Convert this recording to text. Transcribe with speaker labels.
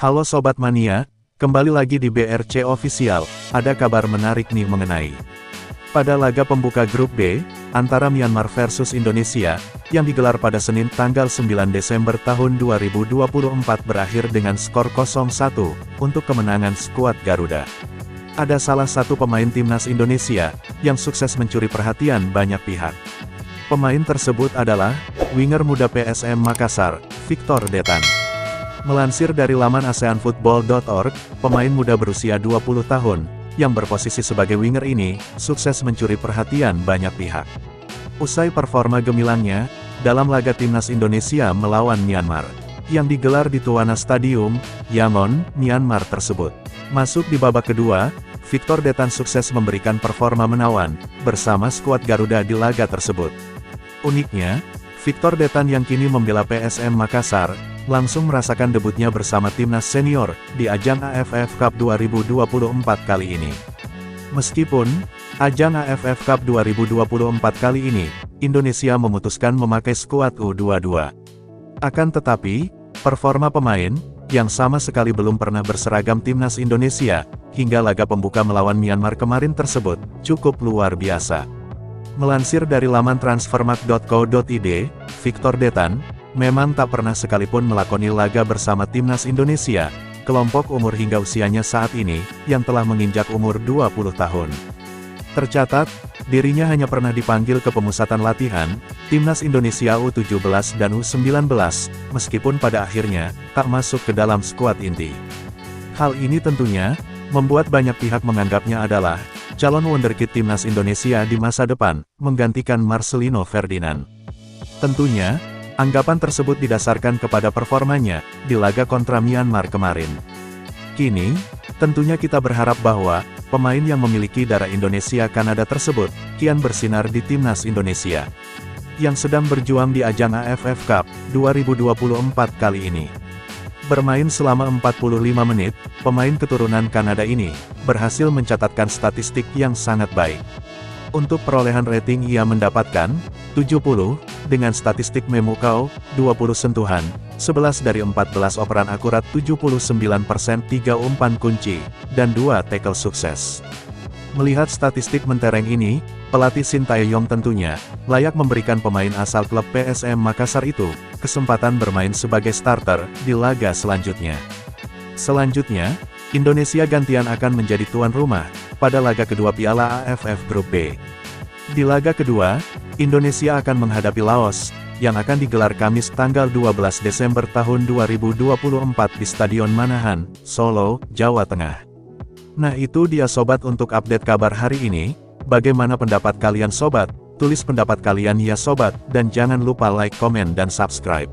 Speaker 1: Halo Sobat Mania, kembali lagi di BRC Official, ada kabar menarik nih mengenai pada laga pembuka grup B, antara Myanmar versus Indonesia, yang digelar pada Senin tanggal 9 Desember tahun 2024 berakhir dengan skor 0-1, untuk kemenangan skuad Garuda. Ada salah satu pemain timnas Indonesia, yang sukses mencuri perhatian banyak pihak. Pemain tersebut adalah, winger muda PSM Makassar, Victor Detan. Melansir dari laman aseanfootball.org, pemain muda berusia 20 tahun, yang berposisi sebagai winger ini, sukses mencuri perhatian banyak pihak. Usai performa gemilangnya, dalam laga timnas Indonesia melawan Myanmar, yang digelar di Tuana Stadium, Yangon, Myanmar tersebut. Masuk di babak kedua, Victor Detan sukses memberikan performa menawan, bersama skuad Garuda di laga tersebut. Uniknya, Victor Detan yang kini membela PSM Makassar, langsung merasakan debutnya bersama timnas senior, di ajang AFF Cup 2024 kali ini. Meskipun, ajang AFF Cup 2024 kali ini, Indonesia memutuskan memakai skuad U22. Akan tetapi, performa pemain, yang sama sekali belum pernah berseragam timnas Indonesia, hingga laga pembuka melawan Myanmar kemarin tersebut, cukup luar biasa. Melansir dari laman transfermarkt.co.id, Victor Detan, memang tak pernah sekalipun melakoni laga bersama timnas Indonesia, kelompok umur hingga usianya saat ini, yang telah menginjak umur 20 tahun. Tercatat, dirinya hanya pernah dipanggil ke pemusatan latihan, timnas Indonesia U17 dan U19, meskipun pada akhirnya, tak masuk ke dalam skuad inti. Hal ini tentunya, membuat banyak pihak menganggapnya adalah, calon wonderkid timnas Indonesia di masa depan, menggantikan Marcelino Ferdinand. Tentunya, anggapan tersebut didasarkan kepada performanya, di laga kontra Myanmar kemarin. Kini, tentunya kita berharap bahwa, pemain yang memiliki darah Indonesia-Kanada tersebut, kian bersinar di timnas Indonesia, yang sedang berjuang di ajang AFF Cup 2024 kali ini. Bermain selama 45 menit, pemain keturunan Kanada ini, berhasil mencatatkan statistik yang sangat baik. Untuk perolehan rating ia mendapatkan, 70, dengan statistik memukau, 20 sentuhan, 11 dari 14 operan akurat 79%, 3 umpan kunci, dan 2 tackle sukses. Melihat statistik mentereng ini, pelatih Sintayong tentunya, layak memberikan pemain asal klub PSM Makassar itu, kesempatan bermain sebagai starter, di laga selanjutnya. Selanjutnya, Indonesia gantian akan menjadi tuan rumah, pada laga kedua Piala AFF Grup B. Di laga kedua, Indonesia akan menghadapi Laos, yang akan digelar Kamis tanggal 12 Desember tahun 2024 di Stadion Manahan, Solo, Jawa Tengah. Nah itu dia sobat untuk update kabar hari ini, bagaimana pendapat kalian sobat? Tulis pendapat kalian ya sobat, dan jangan lupa like, komen dan subscribe.